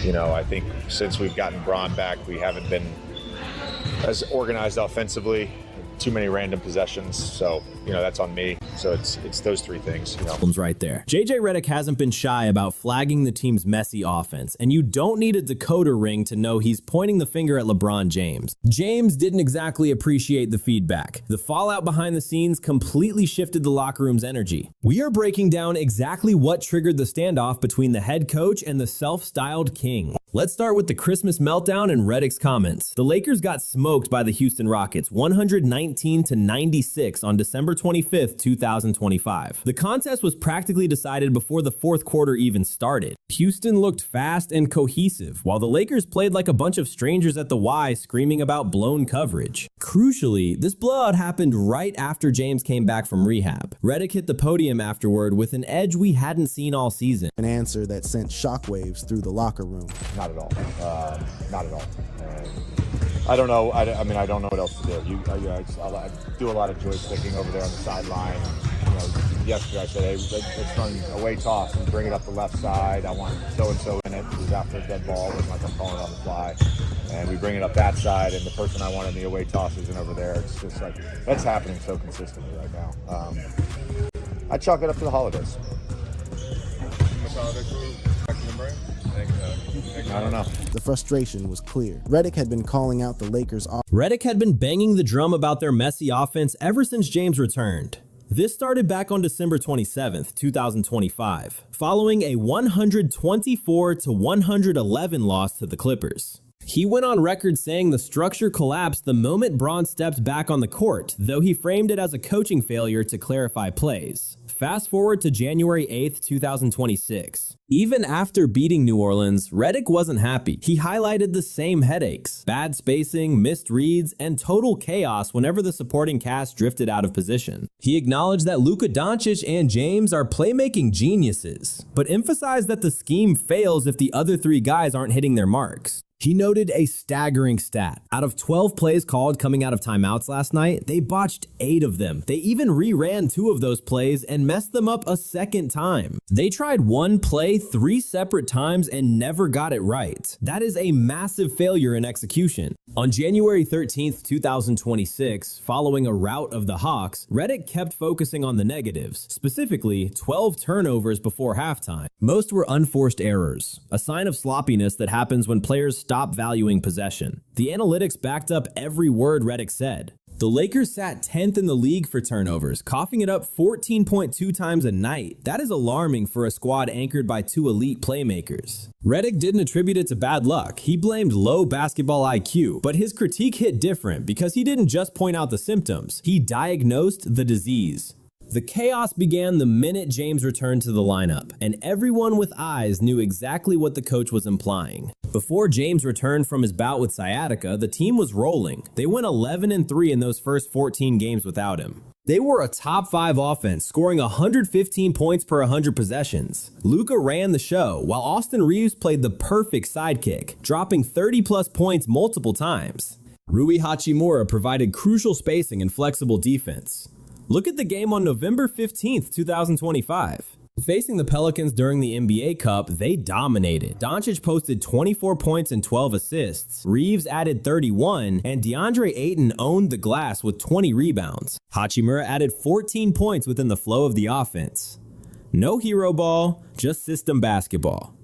I think since we've gotten Bron back, we haven't been as organized offensively. Too many random possessions, so that's on me. So it's those three things. Right there. JJ Redick hasn't been shy about flagging the team's messy offense, and you don't need a decoder ring to know he's pointing the finger at LeBron James. James didn't exactly appreciate the feedback. The fallout behind the scenes completely shifted the locker room's energy. We are breaking down exactly what triggered the standoff between the head coach and the self-styled king. Let's start with the Christmas meltdown and Redick's comments. The Lakers got smoked by the Houston Rockets 119-96 on December 25th, 2025. The contest was practically decided before the fourth quarter even started. Houston looked fast and cohesive, while the Lakers played like a bunch of strangers at the Y screaming about blown coverage. Crucially, this blowout happened right after James came back from rehab. Redick hit the podium afterward with an edge we hadn't seen all season. An answer that sent shockwaves through the locker room. Not at all. Not at all. I don't know. I don't know what else to do. I do a lot of joysticking over there on the sideline. Yesterday I said, hey, let's run away toss and bring it up the left side. I want so-and-so in it. It was after a dead ball. It wasn't like I'm calling it on the fly. And we bring it up that side, and the person I want in the away toss isn't over there. It's just like, that's happening so consistently right now. I chalk it up to the holidays. I don't know. The frustration was clear. Redick had been calling out the Lakers off. Redick had been banging the drum about their messy offense ever since James returned. This started back on December 27th, 2025, following a 124-111 loss to the Clippers. He went on record saying the structure collapsed the moment Bron stepped back on the court, though he framed it as a coaching failure to clarify plays. Fast forward to January 8th, 2026. Even after beating New Orleans, Redick wasn't happy. He highlighted the same headaches: bad spacing, missed reads, and total chaos whenever the supporting cast drifted out of position. He acknowledged that Luka Doncic and James are playmaking geniuses, but emphasized that the scheme fails if the other three guys aren't hitting their marks. He noted a staggering stat. Out of 12 plays called coming out of timeouts last night, they botched 8 of them. They even reran 2 of those plays and messed them up a second time. They tried one play 3 separate times and never got it right. That is a massive failure in execution. On January 13th, 2026, following a rout of the Hawks, Redick kept focusing on the negatives, specifically 12 turnovers before halftime. Most were unforced errors, a sign of sloppiness that happens when players stop valuing possession. The analytics backed up every word Redick said. The Lakers sat 10th in the league for turnovers, coughing it up 14.2 times a night. That is alarming for a squad anchored by 2 elite playmakers. Redick didn't attribute it to bad luck. He blamed low basketball IQ, but his critique hit different because he didn't just point out the symptoms. He diagnosed the disease. The chaos began the minute James returned to the lineup, and everyone with eyes knew exactly what the coach was implying. Before James returned from his bout with sciatica, the team was rolling. They went 11-3 in those first 14 games without him. They were a top 5 offense, scoring 115 points per 100 possessions. Luka ran the show, while Austin Reeves played the perfect sidekick, dropping 30-plus points multiple times. Rui Hachimura provided crucial spacing and flexible defense. Look at the game on November 15th, 2025. Facing the Pelicans during the NBA Cup, they dominated. Doncic posted 24 points and 12 assists. Reeves added 31, and DeAndre Ayton owned the glass with 20 rebounds. Hachimura added 14 points within the flow of the offense. No hero ball, just system basketball.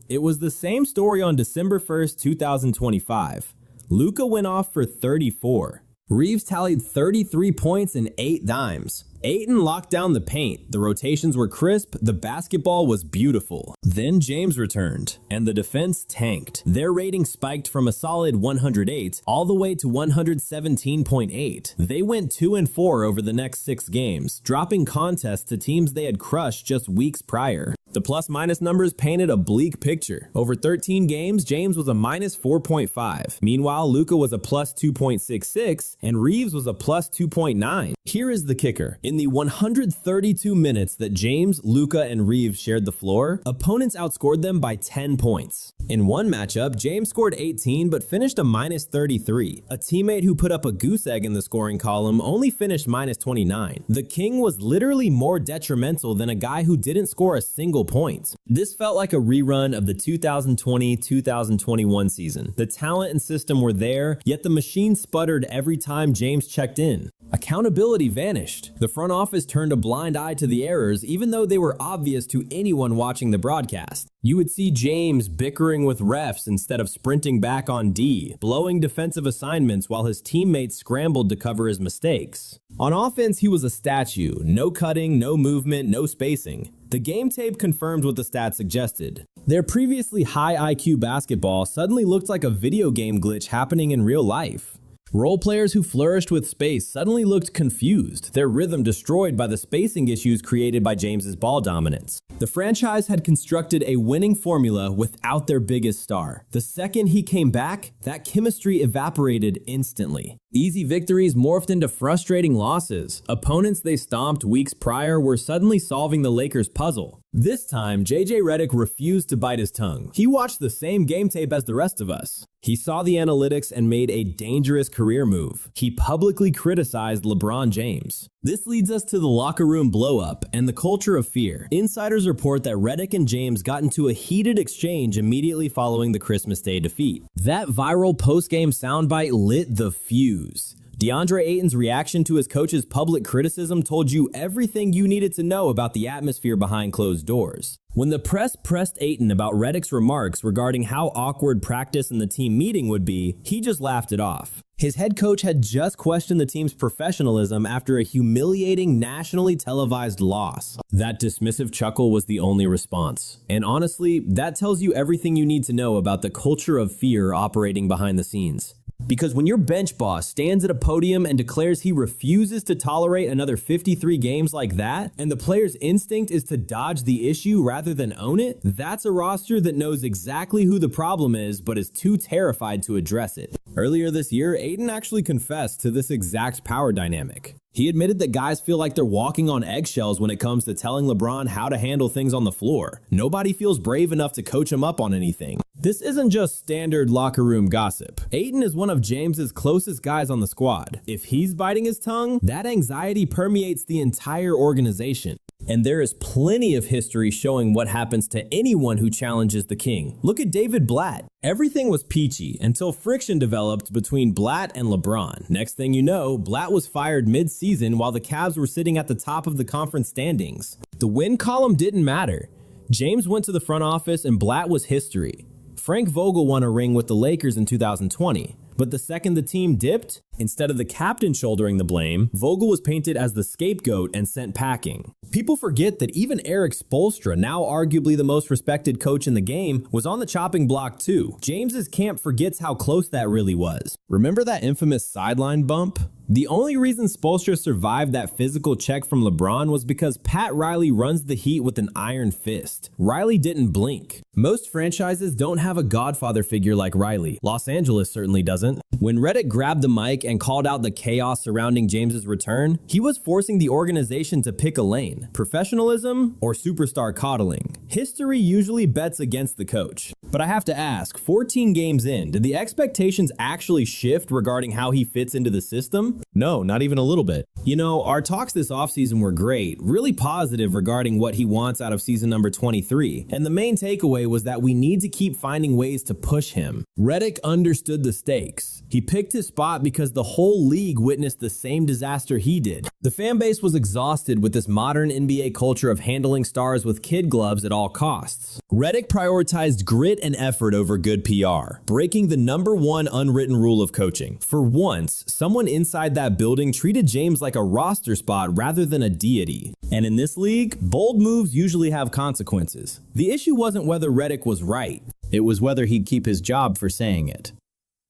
It was the same story on December 1st, 2025. Luka went off for 34. Reeves tallied 33 points and 8 dimes. Ayton locked down the paint, the rotations were crisp, the basketball was beautiful. Then James returned, and the defense tanked. Their rating spiked from a solid 108 all the way to 117.8. They went 2-4 over the next 6 games, dropping contests to teams they had crushed just weeks prior. The plus-minus numbers painted a bleak picture. Over 13 games, James was a minus 4.5. Meanwhile, Luka was a plus 2.66, and Reeves was a plus 2.9. Here is the kicker. In the 132 minutes that James, Luka, and Reeves shared the floor, opponents outscored them by 10 points. In one matchup, James scored 18 but finished a minus 33. A teammate who put up a goose egg in the scoring column only finished minus 29. The King was literally more detrimental than a guy who didn't score a single single point. This felt like a rerun of the 2020-2021 season. The talent and system were there, yet the machine sputtered every time James checked in. Accountability vanished. The front office turned a blind eye to the errors, even though they were obvious to anyone watching the broadcast. You would see James bickering with refs instead of sprinting back on D, blowing defensive assignments while his teammates scrambled to cover his mistakes. On offense, he was a statue. No cutting, no movement, no spacing. The game tape confirmed what the stats suggested. Their previously high IQ basketball suddenly looked like a video game glitch happening in real life. Role players who flourished with space suddenly looked confused, their rhythm destroyed by the spacing issues created by James's ball dominance. The franchise had constructed a winning formula without their biggest star. The second he came back, that chemistry evaporated instantly. Easy victories morphed into frustrating losses. Opponents they stomped weeks prior were suddenly solving the Lakers' puzzle. This time, JJ Redick refused to bite his tongue. He watched the same game tape as the rest of us. He saw the analytics and made a dangerous career move. He publicly criticized LeBron James. This leads us to the locker room blow-up and the culture of fear. Insiders report that Redick and James got into a heated exchange immediately following the Christmas Day defeat. That viral post-game soundbite lit the fuse. DeAndre Ayton's reaction to his coach's public criticism told you everything you needed to know about the atmosphere behind closed doors. When the press pressed Ayton about Redick's remarks regarding how awkward practice and the team meeting would be, he just laughed it off. His head coach had just questioned the team's professionalism after a humiliating nationally televised loss. That dismissive chuckle was the only response. And honestly, that tells you everything you need to know about the culture of fear operating behind the scenes. Because when your bench boss stands at a podium and declares he refuses to tolerate another 53 games like that, and the player's instinct is to dodge the issue rather than own it, that's a roster that knows exactly who the problem is but is too terrified to address it. Earlier this year, Ayton actually confessed to this exact power dynamic. He admitted that guys feel like they're walking on eggshells when it comes to telling LeBron how to handle things on the floor. Nobody feels brave enough to coach him up on anything. This isn't just standard locker room gossip. Ayton is one of James's closest guys on the squad. If he's biting his tongue, that anxiety permeates the entire organization. And there is plenty of history showing what happens to anyone who challenges the king. Look at David Blatt. Everything was peachy until friction developed between Blatt and LeBron. Next thing you know, Blatt was fired mid-season while the Cavs were sitting at the top of the conference standings. The win column didn't matter. James went to the front office and Blatt was history. Frank Vogel won a ring with the Lakers in 2020. But the second the team dipped, instead of the captain shouldering the blame, Vogel was painted as the scapegoat and sent packing. People forget that even Eric Spoelstra, now arguably the most respected coach in the game, was on the chopping block too. James's camp forgets how close that really was. Remember that infamous sideline bump? The only reason Spoelstra survived that physical check from LeBron was because Pat Riley runs the Heat with an iron fist. Riley didn't blink. Most franchises don't have a godfather figure like Riley. Los Angeles certainly doesn't. When Redick grabbed the mic and called out the chaos surrounding James's return, he was forcing the organization to pick a lane: professionalism or superstar coddling. History usually bets against the coach. But I have to ask, 14 games in, did the expectations actually shift regarding how he fits into the system? No, not even a little bit. You know, our talks this offseason were great, really positive regarding what he wants out of season number 23, and the main takeaway was that we need to keep finding ways to push him. Redick understood the stakes. He picked his spot because the whole league witnessed the same disaster he did. The fan base was exhausted with this modern NBA culture of handling stars with kid gloves at all costs. Redick prioritized grit and effort over good PR, breaking the #1 unwritten rule of coaching. For once, someone inside that building treated James like a roster spot rather than a deity. And in this league, bold moves usually have consequences. The issue wasn't whether Redick was right. It was whether he'd keep his job for saying it.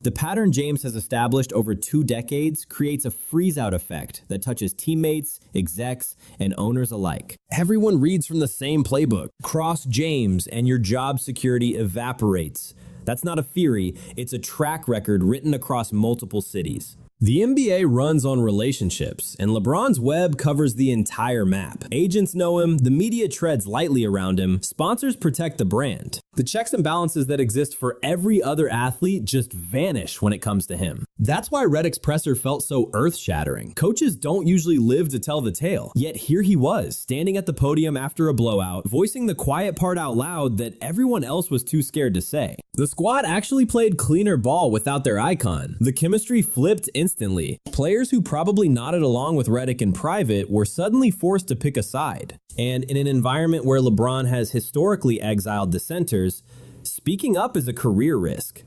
The pattern James has established over 2 decades creates a freeze-out effect that touches teammates, execs, and owners alike. Everyone reads from the same playbook. Cross James and your job security evaporates. That's not a theory, it's a track record written across multiple cities. The NBA runs on relationships, and LeBron's web covers the entire map. Agents know him, the media treads lightly around him, sponsors protect the brand. The checks and balances that exist for every other athlete just vanish when it comes to him. That's why Redick's presser felt so earth-shattering. Coaches don't usually live to tell the tale, yet here he was, standing at the podium after a blowout, voicing the quiet part out loud that everyone else was too scared to say. The squad actually played cleaner ball without their icon. The chemistry flipped instantly. Players who probably nodded along with Redick in private were suddenly forced to pick a side. And in an environment where LeBron has historically exiled dissenters, speaking up is a career risk.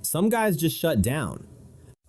Some guys just shut down.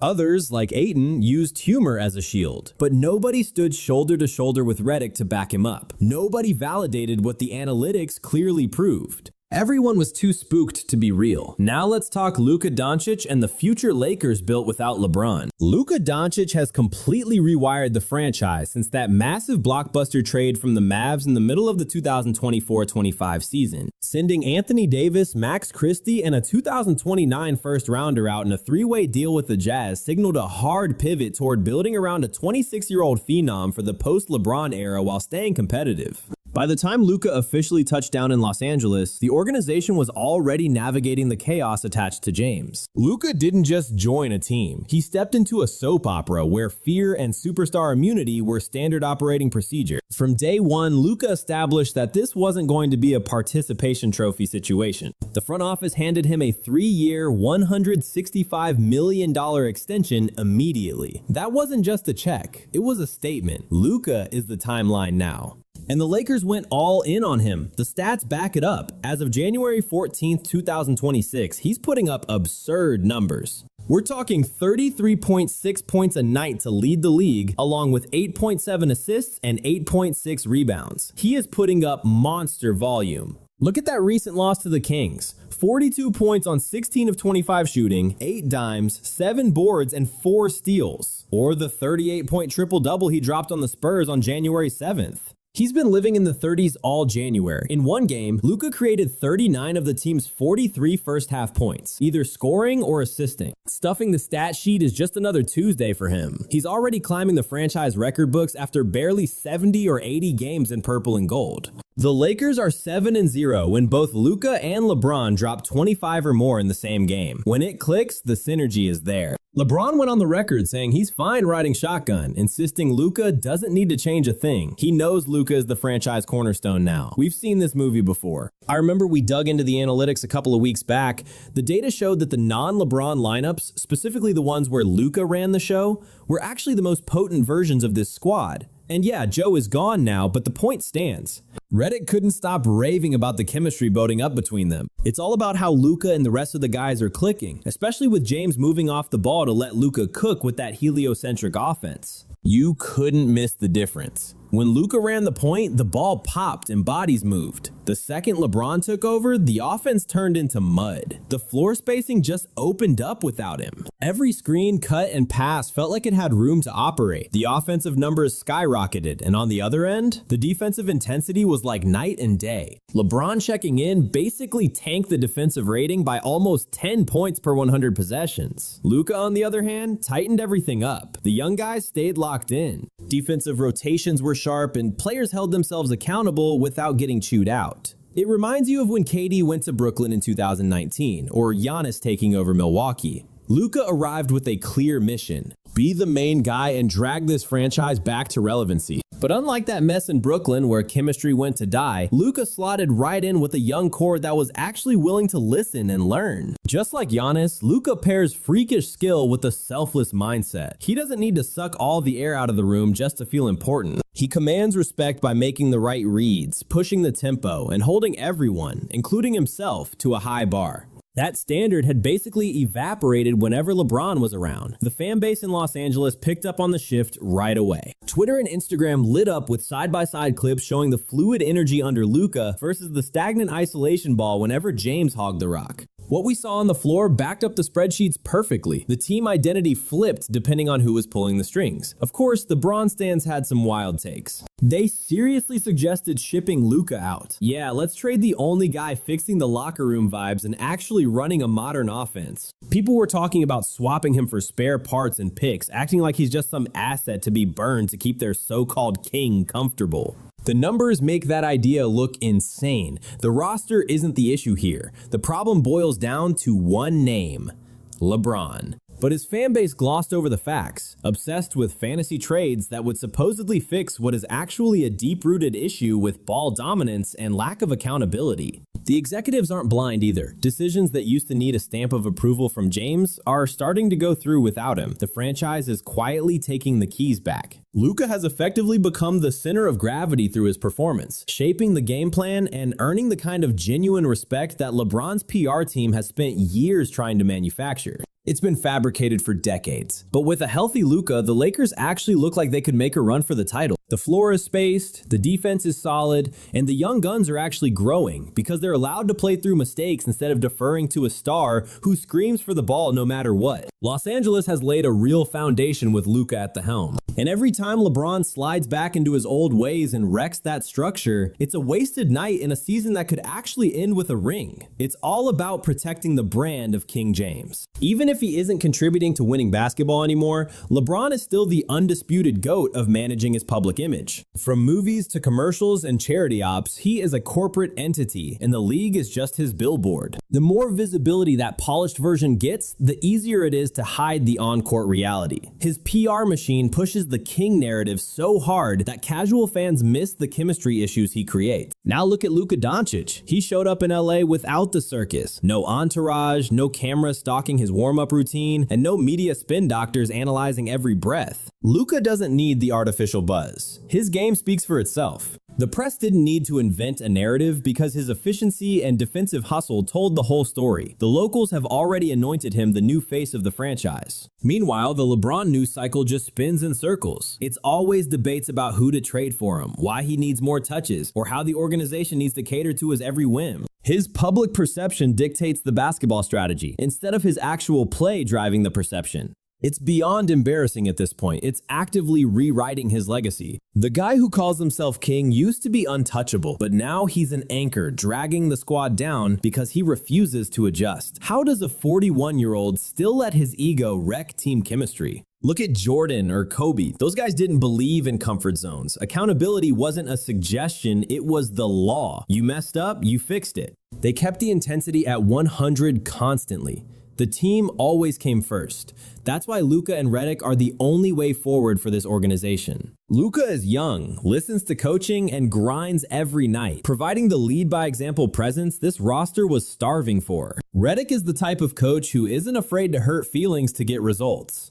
Others, like Ayton, used humor as a shield, but nobody stood shoulder to shoulder with Redick to back him up. Nobody validated what the analytics clearly proved. Everyone was too spooked to be real. Now let's talk Luka Doncic and the future Lakers built without LeBron. Luka Doncic has completely rewired the franchise since that massive blockbuster trade from the Mavs in the middle of the 2024-25 season, sending Anthony Davis, Max Christie, and a 2029 first-rounder out in a three-way deal with the Jazz signaled a hard pivot toward building around a 26-year-old phenom for the post-LeBron era while staying competitive. By the time Luka officially touched down in Los Angeles, the organization was already navigating the chaos attached to James. Luka didn't just join a team. He stepped into a soap opera where fear and superstar immunity were standard operating procedure. From day one, Luka established that this wasn't going to be a participation trophy situation. The front office handed him a 3-year, $165 million extension immediately. That wasn't just a check. It was a statement. Luka is the timeline now. And the Lakers went all in on him. The stats back it up. As of January 14th, 2026, he's putting up absurd numbers. We're talking 33.6 points a night to lead the league, along with 8.7 assists and 8.6 rebounds. He is putting up monster volume. Look at that recent loss to the Kings. 42 points on 16 of 25 shooting, 8 dimes, 7 boards, and 4 steals. Or the 38-point triple-double he dropped on the Spurs on January 7th. He's been living in the 30s all January. In one game, Luka created 39 of the team's 43 first-half points, either scoring or assisting. Stuffing the stat sheet is just another Tuesday for him. He's already climbing the franchise record books after barely 70 or 80 games in purple and gold. The Lakers are 7-0 when both Luka and LeBron drop 25 or more in the same game. When it clicks, the synergy is there. LeBron went on the record saying he's fine riding shotgun, insisting Luka doesn't need to change a thing. He knows Luka is the franchise cornerstone now. We've seen this movie before. I remember we dug into the analytics a couple of weeks back. The data showed that the non-LeBron lineups, specifically the ones where Luka ran the show, were actually the most potent versions of this squad. And yeah, Joe is gone now, but the point stands. Redick couldn't stop raving about the chemistry boating up between them. It's all about how Luka and the rest of the guys are clicking, especially with James moving off the ball to let Luka cook with that heliocentric offense. You couldn't miss the difference. When Luka ran the point, the ball popped and bodies moved. The second LeBron took over, the offense turned into mud. The floor spacing just opened up without him. Every screen, cut, and pass felt like it had room to operate. The offensive numbers skyrocketed, and on the other end, the defensive intensity was like night and day. LeBron checking in basically tanked the defensive rating by almost 10 points per 100 possessions. Luka, on the other hand, tightened everything up. The young guys stayed locked in. Defensive rotations were sharp, and players held themselves accountable without getting chewed out. It reminds you of when KD went to Brooklyn in 2019, or Giannis taking over Milwaukee. Luka arrived with a clear mission: be the main guy and drag this franchise back to relevancy. But unlike that mess in Brooklyn where chemistry went to die, Luka slotted right in with a young core that was actually willing to listen and learn. Just like Giannis, Luka pairs freakish skill with a selfless mindset. He doesn't need to suck all the air out of the room just to feel important. He commands respect by making the right reads, pushing the tempo, and holding everyone, including himself, to a high bar. That standard had basically evaporated whenever LeBron was around. The fan base in Los Angeles picked up on the shift right away. Twitter and Instagram lit up with side-by-side clips showing the fluid energy under Luka versus the stagnant isolation ball whenever James hogged the rock. What we saw on the floor backed up the spreadsheets perfectly. The team identity flipped depending on who was pulling the strings. Of course, the Bron stands had some wild takes. They seriously suggested shipping Luka out. Yeah, let's trade the only guy fixing the locker room vibes and actually running a modern offense. People were talking about swapping him for spare parts and picks, acting like he's just some asset to be burned to keep their so-called king comfortable. The numbers make that idea look insane. The roster isn't the issue here. The problem boils down to one name: LeBron. But his fanbase glossed over the facts, obsessed with fantasy trades that would supposedly fix what is actually a deep-rooted issue with ball dominance and lack of accountability. The executives aren't blind either. Decisions that used to need a stamp of approval from James are starting to go through without him. The franchise is quietly taking the keys back. Luka has effectively become the center of gravity through his performance, shaping the game plan and earning the kind of genuine respect that LeBron's PR team has spent years trying to manufacture. It's been fabricated for decades. But with a healthy Luka, the Lakers actually look like they could make a run for the title. The floor is spaced, the defense is solid, and the young guns are actually growing because they're allowed to play through mistakes instead of deferring to a star who screams for the ball no matter what. Los Angeles has laid a real foundation with Luka at the helm. And every time LeBron slides back into his old ways and wrecks that structure, it's a wasted night in a season that could actually end with a ring. It's all about protecting the brand of King James. Even if he isn't contributing to winning basketball anymore, LeBron is still the undisputed GOAT of managing his public image. From movies to commercials and charity ops, he is a corporate entity, and the league is just his billboard. The more visibility that polished version gets, the easier it is to hide the on-court reality. His PR machine pushes the king narrative so hard that casual fans miss the chemistry issues he creates. Now look at Luka Doncic. He showed up in LA without the circus. No entourage, no camera stalking his warm-up routine, and no media spin doctors analyzing every breath. Luka doesn't need the artificial buzz. His game speaks for itself. The press didn't need to invent a narrative because his efficiency and defensive hustle told the whole story. The locals have already anointed him the new face of the franchise. Meanwhile, the LeBron news cycle just spins in circles. It's always debates about who to trade for him, why he needs more touches, or how the organization needs to cater to his every whim. His public perception dictates the basketball strategy, instead of his actual play driving the perception. It's beyond embarrassing at this point. It's actively rewriting his legacy. The guy who calls himself king used to be untouchable, but now he's an anchor, dragging the squad down because he refuses to adjust. How does a 41-year-old still let his ego wreck team chemistry? Look at Jordan or Kobe. Those guys didn't believe in comfort zones. Accountability wasn't a suggestion, it was the law. You messed up, you fixed it. They kept the intensity at 100 constantly. The team always came first. That's why Luka and Redick are the only way forward for this organization. Luka is young, listens to coaching, and grinds every night, providing the lead-by-example presence this roster was starving for. Redick is the type of coach who isn't afraid to hurt feelings to get results.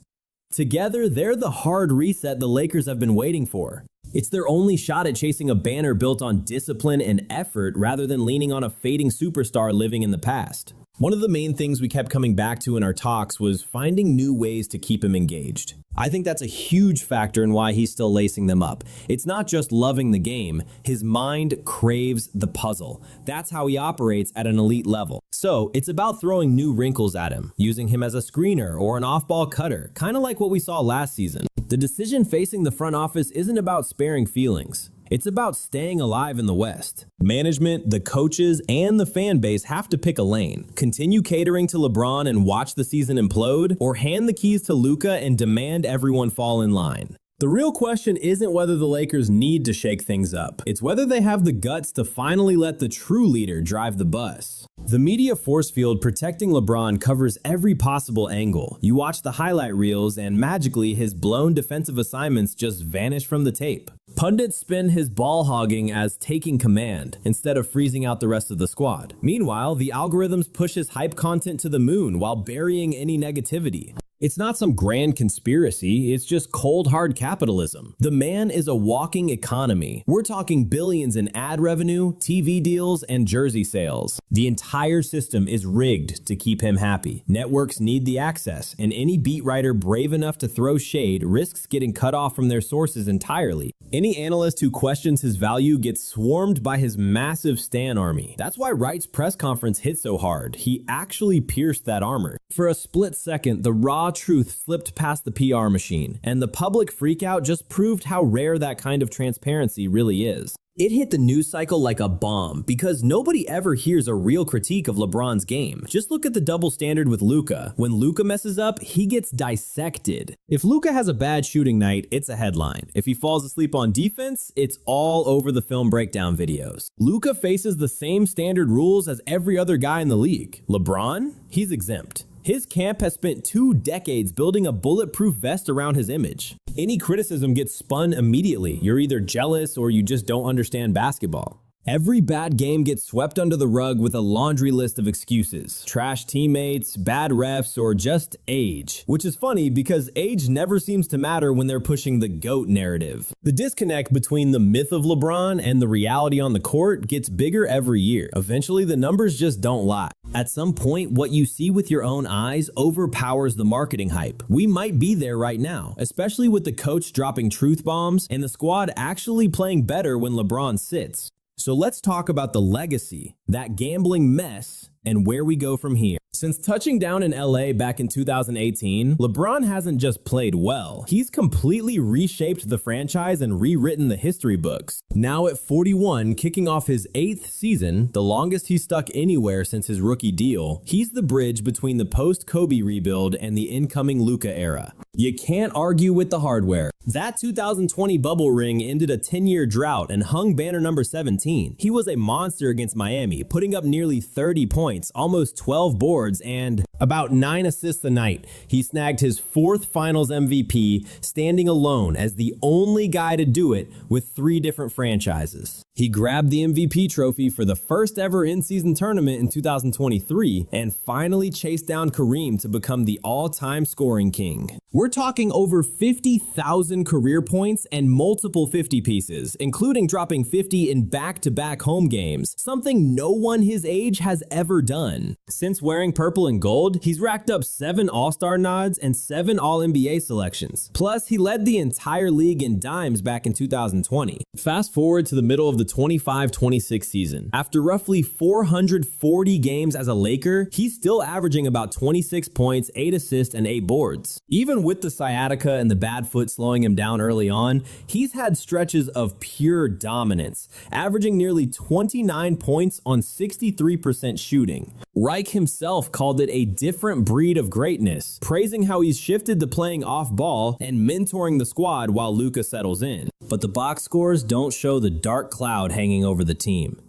Together, they're the hard reset the Lakers have been waiting for. It's their only shot at chasing a banner built on discipline and effort rather than leaning on a fading superstar living in the past. One of the main things we kept coming back to in our talks was finding new ways to keep him engaged. I think that's a huge factor in why he's still lacing them up. It's not just loving the game, his mind craves the puzzle. That's how he operates at an elite level. So it's about throwing new wrinkles at him, using him as a screener or an off-ball cutter, kind of like what we saw last season. The decision facing the front office isn't about sparing feelings. It's about staying alive in the West. Management, the coaches, and the fan base have to pick a lane. Continue catering to LeBron and watch the season implode, or hand the keys to Luka and demand everyone fall in line. The real question isn't whether the Lakers need to shake things up. It's whether they have the guts to finally let the true leader drive the bus. The media force field protecting LeBron covers every possible angle. You watch the highlight reels and magically his blown defensive assignments just vanish from the tape. Pundits spin his ball hogging as taking command instead of freezing out the rest of the squad. Meanwhile, the algorithms push his hype content to the moon while burying any negativity. It's not some grand conspiracy, it's just cold hard capitalism. The man is a walking economy. We're talking billions in ad revenue, TV deals, and jersey sales. The entire system is rigged to keep him happy. Networks need the access, and any beat writer brave enough to throw shade risks getting cut off from their sources entirely. Any analyst who questions his value gets swarmed by his massive stan army. That's why Wright's press conference hit so hard. He actually pierced that armor. For a split second, the raw truth slipped past the PR machine, and the public freakout just proved how rare that kind of transparency really is. It hit the news cycle like a bomb because nobody ever hears a real critique of LeBron's game. Just look at the double standard with Luka. When Luka messes up, he gets dissected. If Luka has a bad shooting night, it's a headline. If he falls asleep on defense, it's all over the film breakdown videos. Luka faces the same standard rules as every other guy in the league. LeBron? He's exempt. His camp has spent 2 decades building a bulletproof vest around his image. Any criticism gets spun immediately. You're either jealous or you just don't understand basketball. Every bad game gets swept under the rug with a laundry list of excuses. Trash teammates, bad refs, or just age. Which is funny because age never seems to matter when they're pushing the GOAT narrative. The disconnect between the myth of LeBron and the reality on the court gets bigger every year. Eventually, the numbers just don't lie. At some point, what you see with your own eyes overpowers the marketing hype. We might be there right now, especially with the coach dropping truth bombs and the squad actually playing better when LeBron sits. So let's talk about the legacy, that gambling mess, and where we go from here. Since touching down in LA back in 2018, LeBron hasn't just played well, he's completely reshaped the franchise and rewritten the history books. Now at 41, kicking off his 8th season, the longest he's stuck anywhere since his rookie deal, he's the bridge between the post-Kobe rebuild and the incoming Luka era. You can't argue with the hardware. That 2020 bubble ring ended a 10-year drought and hung banner number 17. He was a monster against Miami, putting up nearly 30 points, almost 12 boards, and about 9 assists a night. He snagged his 4th Finals MVP, standing alone as the only guy to do it with 3 different franchises. He grabbed the MVP trophy for the first ever in-season tournament in 2023 and finally chased down Kareem to become the all-time scoring king. We're talking over 50,000 career points and multiple 50 pieces, including dropping 50 in back-to-back home games, something no one his age has ever done. Since wearing purple and gold, he's racked up 7 All-Star nods and 7 All-NBA selections. Plus, he led the entire league in dimes back in 2020. Fast forward to the middle of the 25-26 season. After roughly 440 games as a Laker, he's still averaging about 26 points, 8 assists, and 8 boards. Even with the sciatica and the bad foot slowing him down early on, he's had stretches of pure dominance, averaging nearly 29 points on 63% shooting. Reich himself called it a different breed of greatness, praising how he's shifted to playing off ball and mentoring the squad while Luka settles in. But the box scores don't show the dark cloud hanging over the team.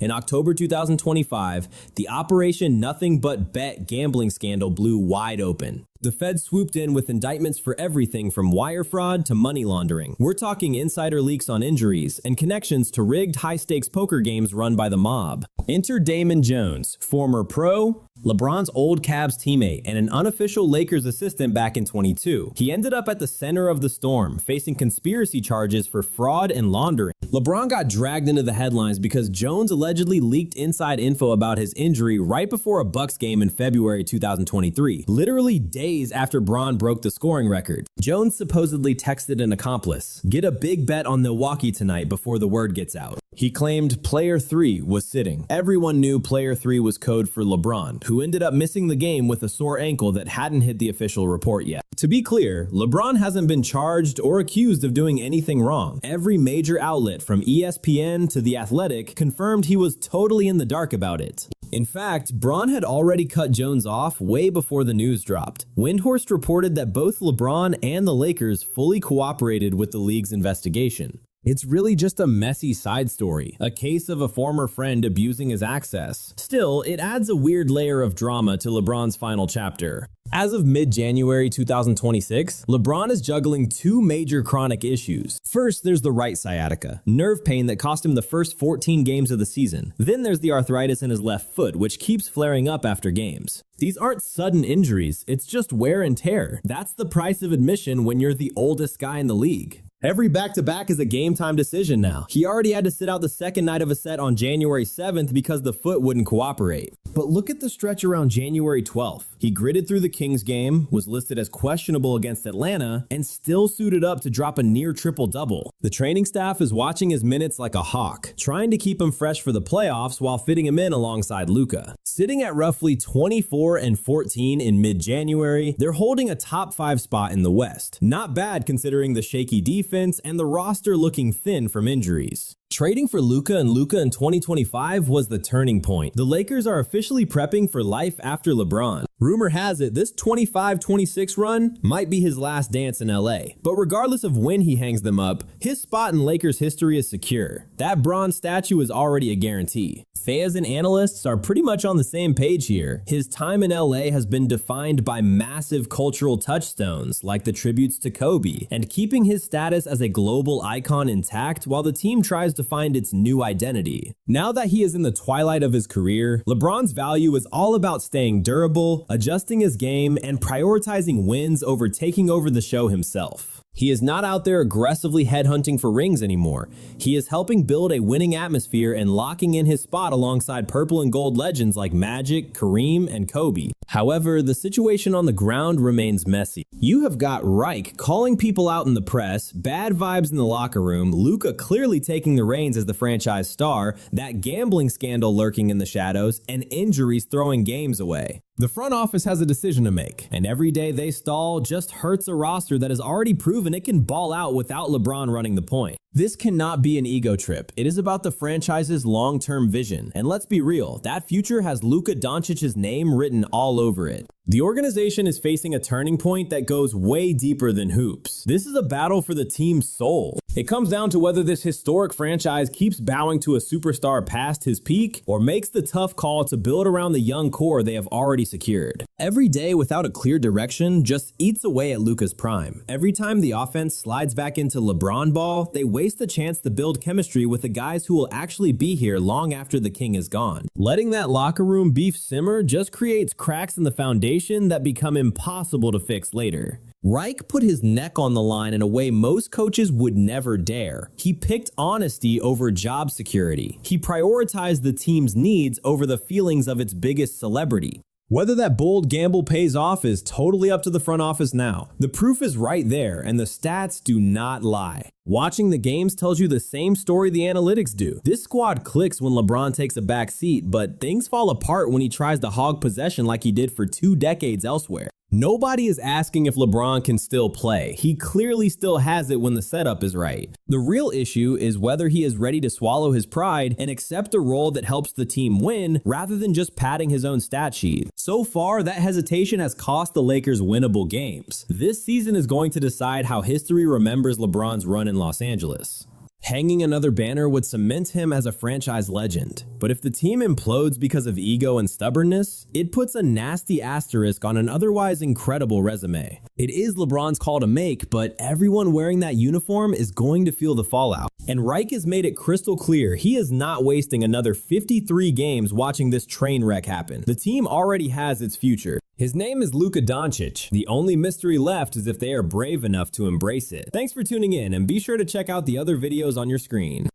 In October 2025, the Operation Nothing But Bet gambling scandal blew wide open. The Fed swooped in with indictments for everything from wire fraud to money laundering. We're talking insider leaks on injuries and connections to rigged high-stakes poker games run by the mob. Enter Damon Jones, former pro, LeBron's old Cavs teammate, and an unofficial Lakers assistant back in 22. He ended up at the center of the storm, facing conspiracy charges for fraud and laundering. LeBron got dragged into the headlines because Jones allegedly leaked inside info about his injury right before a Bucks game in February 2023, literally days after Bron broke the scoring record. Jones supposedly texted an accomplice, "Get a big bet on Milwaukee tonight before the word gets out." He claimed Player 3 was sitting. Everyone knew Player 3 was code for LeBron, who ended up missing the game with a sore ankle that hadn't hit the official report yet. To be clear, LeBron hasn't been charged or accused of doing anything wrong. Every major outlet from ESPN to The Athletic confirmed he was totally in the dark about it. In fact, Bron had already cut Jones off way before the news dropped. Windhorst reported that both LeBron and the Lakers fully cooperated with the league's investigation. It's really just a messy side story, a case of a former friend abusing his access. Still, it adds a weird layer of drama to LeBron's final chapter. As of mid-January 2026, LeBron is juggling two major chronic issues. First, there's the right sciatica, nerve pain that cost him the first 14 games of the season. Then there's the arthritis in his left foot, which keeps flaring up after games. These aren't sudden injuries, it's just wear and tear. That's the price of admission when you're the oldest guy in the league. Every back-to-back is a game-time decision now. He already had to sit out the second night of a set on January 7th because the foot wouldn't cooperate. But look at the stretch around January 12th. He gritted through the Kings game, was listed as questionable against Atlanta, and still suited up to drop a near triple-double. The training staff is watching his minutes like a hawk, trying to keep him fresh for the playoffs while fitting him in alongside Luka. Sitting at roughly 24 and 14 in mid-January, they're holding a top 5 spot in the West. Not bad considering the shaky defense and the roster looking thin from injuries. Trading for Luka in 2025 was the turning point. The Lakers are officially prepping for life after LeBron. Rumor has it this 25-26 run might be his last dance in LA. But regardless of when he hangs them up, his spot in Lakers history is secure. That bronze statue is already a guarantee. Fans and analysts are pretty much on the same page here. His time in LA has been defined by massive cultural touchstones like the tributes to Kobe and keeping his status as a global icon intact while the team tries to find its new identity. Now that he is in the twilight of his career, LeBron's value is all about staying durable, adjusting his game, and prioritizing wins over taking over the show himself. He is not out there aggressively headhunting for rings anymore. He is helping build a winning atmosphere and locking in his spot alongside purple and gold legends like Magic, Kareem, and Kobe. However, the situation on the ground remains messy. You have got Reich calling people out in the press, bad vibes in the locker room, Luka clearly taking the reins as the franchise star, that gambling scandal lurking in the shadows, and injuries throwing games away. The front office has a decision to make, and every day they stall just hurts a roster that has already proven it can ball out without LeBron running the point. This cannot be an ego trip. It is about the franchise's long-term vision, and let's be real, that future has Luka Doncic's name written all over it. The organization is facing a turning point that goes way deeper than hoops. This is a battle for the team's soul. It comes down to whether this historic franchise keeps bowing to a superstar past his peak or makes the tough call to build around the young core they have already secured. Every day without a clear direction just eats away at Luka's prime. Every time the offense slides back into LeBron ball, they waste the chance to build chemistry with the guys who will actually be here long after the king is gone. Letting that locker room beef simmer just creates cracks in the foundation that become impossible to fix later. Reich put his neck on the line in a way most coaches would never dare. He picked honesty over job security. He prioritized the team's needs over the feelings of its biggest celebrity. Whether that bold gamble pays off is totally up to the front office now. The proof is right there, and the stats do not lie. Watching the games tells you the same story the analytics do. This squad clicks when LeBron takes a back seat, but things fall apart when he tries to hog possession like he did for 2 decades elsewhere. Nobody is asking if LeBron can still play. He clearly still has it when the setup is right. The real issue is whether he is ready to swallow his pride and accept a role that helps the team win rather than just padding his own stat sheet. So far, that hesitation has cost the Lakers winnable games. This season is going to decide how history remembers LeBron's run in Los Angeles. Hanging another banner would cement him as a franchise legend. But if the team implodes because of ego and stubbornness, it puts a nasty asterisk on an otherwise incredible resume. It is LeBron's call to make, but everyone wearing that uniform is going to feel the fallout. And Reich has made it crystal clear he is not wasting another 53 games watching this train wreck happen. The team already has its future. His name is Luka Doncic. The only mystery left is if they are brave enough to embrace it. Thanks for tuning in, and be sure to check out the other videos on your screen.